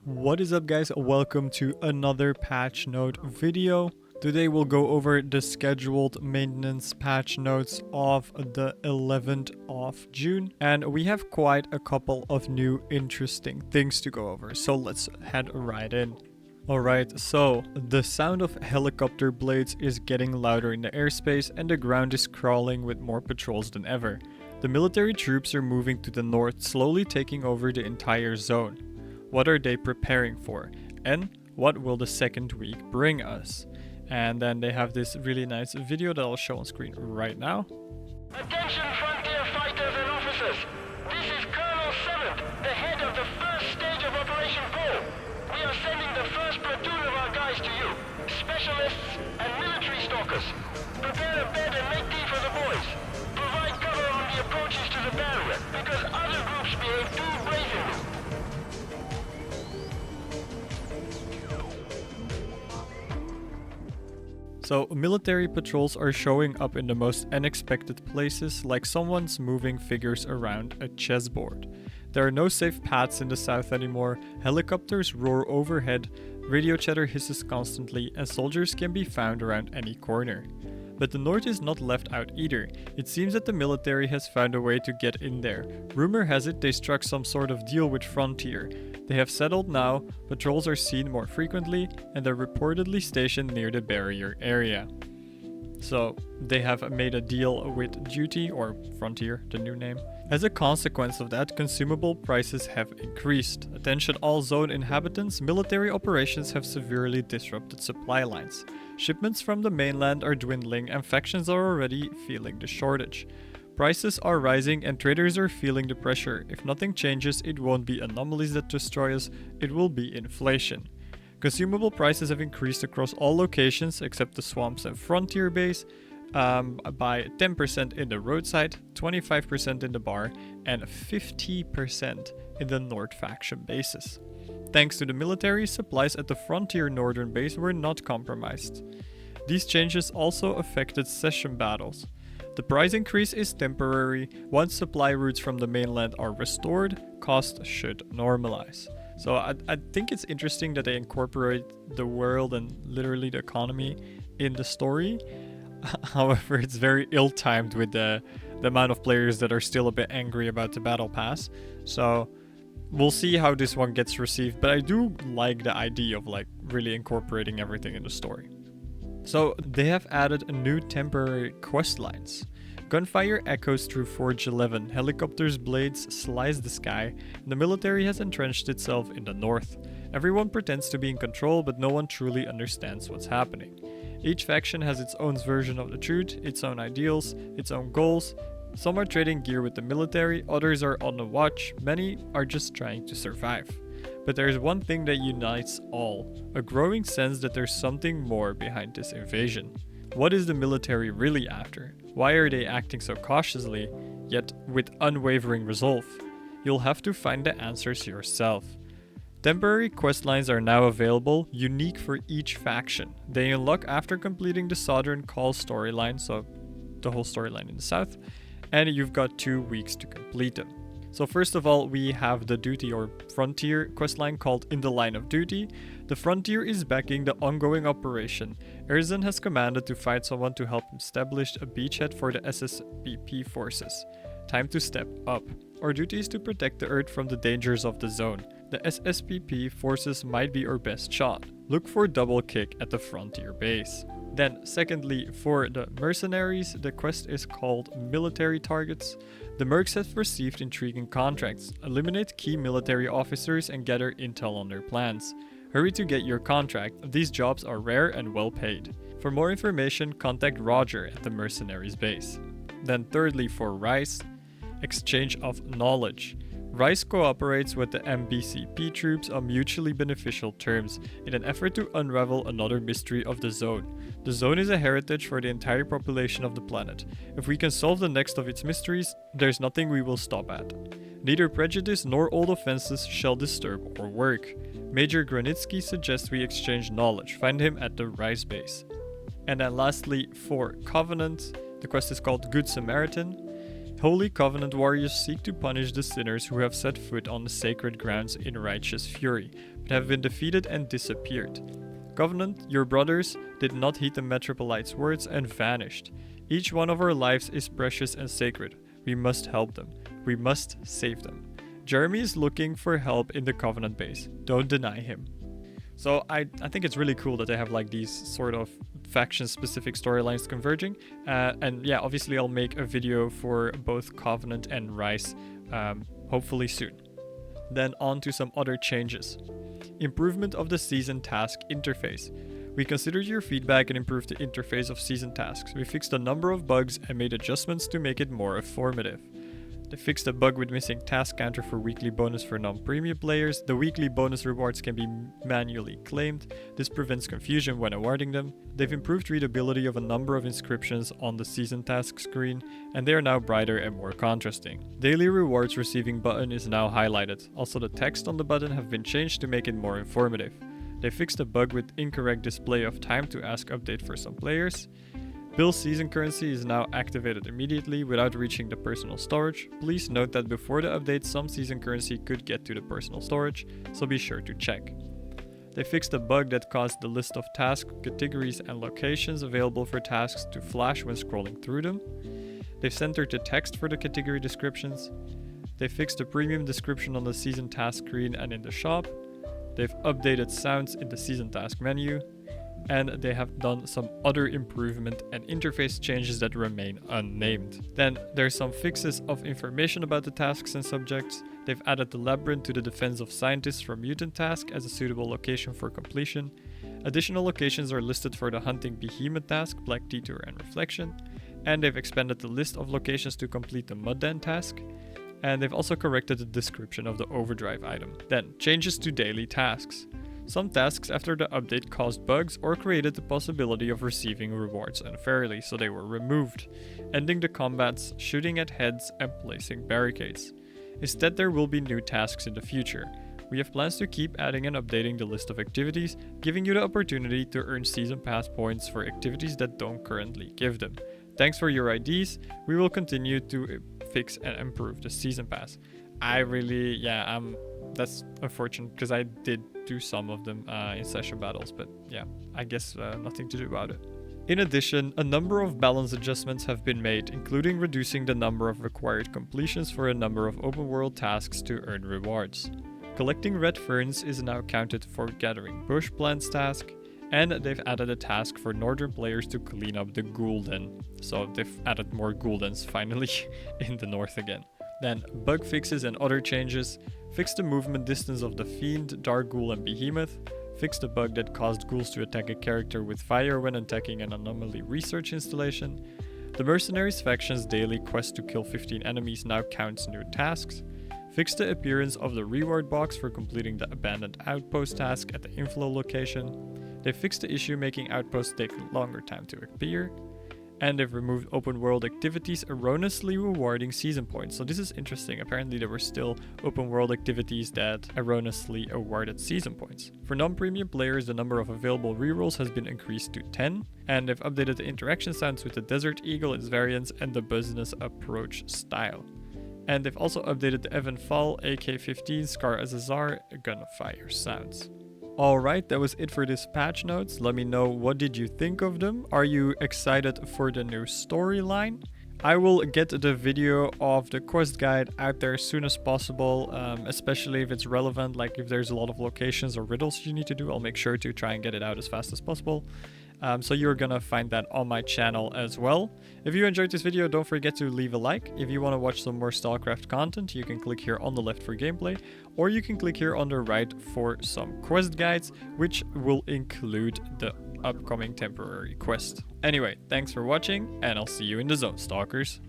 What is up, guys? Welcome to another patch note video. Today we'll go over the scheduled maintenance patch notes of the 11th of June, and we have quite a couple of new interesting things to go over, so let's head right in. Alright, so the sound of helicopter blades is getting louder in the airspace and the ground is crawling with more patrols than ever. The military troops are moving to the north, slowly taking over the entire zone. What are they preparing for? And what will the second week bring us? And then they have this really nice video that I'll show on screen right now. Attention frontier fighters and officers. This is Colonel 7th, the head of the first stage of Operation Pole. We are sending the first platoon of our guys to you. Specialists and military stalkers. Prepare a bed and make tea for the boys. Provide cover on the approaches to the barrier, because other groups behave too brazenly. So military patrols are showing up in the most unexpected places, like someone's moving figures around a chessboard. There are no safe paths in the south anymore, helicopters roar overhead, radio chatter hisses constantly, and soldiers can be found around any corner. But the north is not left out either. It seems that the military has found a way to get in there. Rumor has it they struck some sort of deal with Frontier. They have settled now, patrols are seen more frequently, and they're reportedly stationed near the barrier area. So they have made a deal with Duty, or Frontier, the new name. As a consequence of that, consumable prices have increased. Attention all zone inhabitants, military operations have severely disrupted supply lines. Shipments from the mainland are dwindling and factions are already feeling the shortage. Prices are rising and traders are feeling the pressure. If nothing changes, it won't be anomalies that destroy us, it will be inflation. Consumable prices have increased across all locations except the swamps and frontier base by 10% in the roadside, 25% in the bar, and 50% in the North faction bases. Thanks to the military, supplies at the frontier northern base were not compromised. These changes also affected session battles. The price increase is temporary. Once supply routes from the mainland are restored, costs should normalize. So I think it's interesting that they incorporate the world and literally the economy in the story. However, it's very ill-timed with the amount of players that are still a bit angry about the battle pass. So we'll see how this one gets received, but I do like the idea of like really incorporating everything in the story. So they have added new temporary quest lines. Gunfire echoes through Forge 11, helicopters' blades slice the sky, and the military has entrenched itself in the north. Everyone pretends to be in control, but no one truly understands what's happening. Each faction has its own version of the truth, its own ideals, its own goals. Some are trading gear with the military, others are on the watch, many are just trying to survive. But there's one thing that unites all, a growing sense that there's something more behind this invasion. What is the military really after? Why are they acting so cautiously, yet with unwavering resolve? You'll have to find the answers yourself. Temporary questlines are now available, unique for each faction. They unlock after completing the Southern Call storyline, so the whole storyline in the south, and you've got 2 weeks to complete them. So first of all, we have the Duty or Frontier questline called In the Line of Duty. The Frontier is backing the ongoing operation. Erzan has commanded to find someone to help establish a beachhead for the SSBP forces. Time to step up. Our duty is to protect the Earth from the dangers of the zone. The SSBP forces might be our best shot. Look for double kick at the Frontier base. Then secondly, for the mercenaries, the quest is called Military Targets. The mercs have received intriguing contracts. Eliminate key military officers and gather intel on their plans. Hurry to get your contract, these jobs are rare and well paid. For more information, contact Roger at the mercenaries base. Then thirdly, for Rice, exchange of knowledge. Rice cooperates with the MBCP troops on mutually beneficial terms in an effort to unravel another mystery of the zone. The zone is a heritage for the entire population of the planet. If we can solve the next of its mysteries, there's nothing we will stop at. Neither prejudice nor old offenses shall disturb our work. Major Granitsky suggests we exchange knowledge. Find him at the Rice base. And then lastly, for Covenant, the quest is called Good Samaritan. Holy Covenant warriors seek to punish the sinners who have set foot on the sacred grounds in righteous fury, but have been defeated and disappeared. Covenant, your brothers, did not heed the Metropolite's words and vanished. Each one of our lives is precious and sacred. We must help them. We must save them. Jeremy is looking for help in the Covenant base. Don't deny him. So I think it's really cool that they have like these sort of faction-specific storylines converging. And yeah, obviously I'll make a video for both Covenant and Rise hopefully soon. Then on to some other changes. Improvement of the season task interface. We considered your feedback and improved the interface of season tasks. We fixed a number of bugs and made adjustments to make it more informative. They fixed a bug with missing task counter for weekly bonus for non-premium players. The weekly bonus rewards can be manually claimed. This prevents confusion when awarding them. They've improved readability of a number of inscriptions on the season task screen, and they are now brighter and more contrasting. Daily rewards receiving button is now highlighted. Also, the text on the button have been changed to make it more informative. They fixed a bug with incorrect display of time to ask update for some players. Bill's season currency is now activated immediately without reaching the personal storage. Please note that before the update, some season currency could get to the personal storage, so be sure to check. They fixed a bug that caused the list of task categories and locations available for tasks to flash when scrolling through them. They've centered the text for the category descriptions. They fixed the premium description on the season task screen and in the shop. They've updated sounds in the season task menu. And they have done some other improvement and interface changes that remain unnamed. Then there's some fixes of information about the tasks and subjects. They've added the labyrinth to the defense of scientists from mutant task as a suitable location for completion. Additional locations are listed for the hunting behemoth task, Black Detour and Reflection. And they've expanded the list of locations to complete the mud den task. And they've also corrected the description of the overdrive item. Then changes to daily tasks. Some tasks after the update caused bugs or created the possibility of receiving rewards unfairly, so they were removed, ending the combats, shooting at heads, and placing barricades. Instead, there will be new tasks in the future. We have plans to keep adding and updating the list of activities, giving you the opportunity to earn season pass points for activities that don't currently give them. Thanks for your IDs. We will continue to fix and improve the season pass. That's unfortunate because I did do some of them in session battles, but yeah, I guess nothing to do about it. In addition, a number of balance adjustments have been made, including reducing the number of required completions for a number of open world tasks to earn rewards. Collecting red ferns is now counted for gathering bush plants task, and they've added a task for northern players to clean up the ghoul den. So they've added more ghoul dens finally in the north again. Then bug fixes and other changes. Fixed the movement distance of the Fiend, Dark Ghoul and Behemoth. Fixed the bug that caused ghouls to attack a character with fire when attacking an anomaly research installation. The Mercenaries faction's daily quest to kill 15 enemies now counts new tasks. Fixed the appearance of the reward box for completing the abandoned outpost task at the inflow location. They fixed the issue making outposts take longer time to appear. And they've removed open world activities erroneously rewarding season points. So this is interesting. Apparently there were still open world activities that erroneously awarded season points. For non-premium players, the number of available rerolls has been increased to 10. And they've updated the interaction sounds with the Desert Eagle, its variants, and the business approach style. And they've also updated the Evan Fall, AK-15, Scar SSR, gunfire sounds. Alright, that was it for this patch notes. Let me know, what did you think of them? Are you excited for the new storyline? I will get the video of the quest guide out there as soon as possible, especially if it's relevant, like if there's a lot of locations or riddles you need to do, I'll make sure to try and get it out as fast as possible. So you're gonna find that on my channel as well. If you enjoyed this video, don't forget to leave a like. If you want to watch some more Stalcraft content, you can click here on the left for gameplay, or you can click here on the right for some quest guides, which will include the upcoming temporary quest. Anyway, thanks for watching, and I'll see you in the zone, stalkers.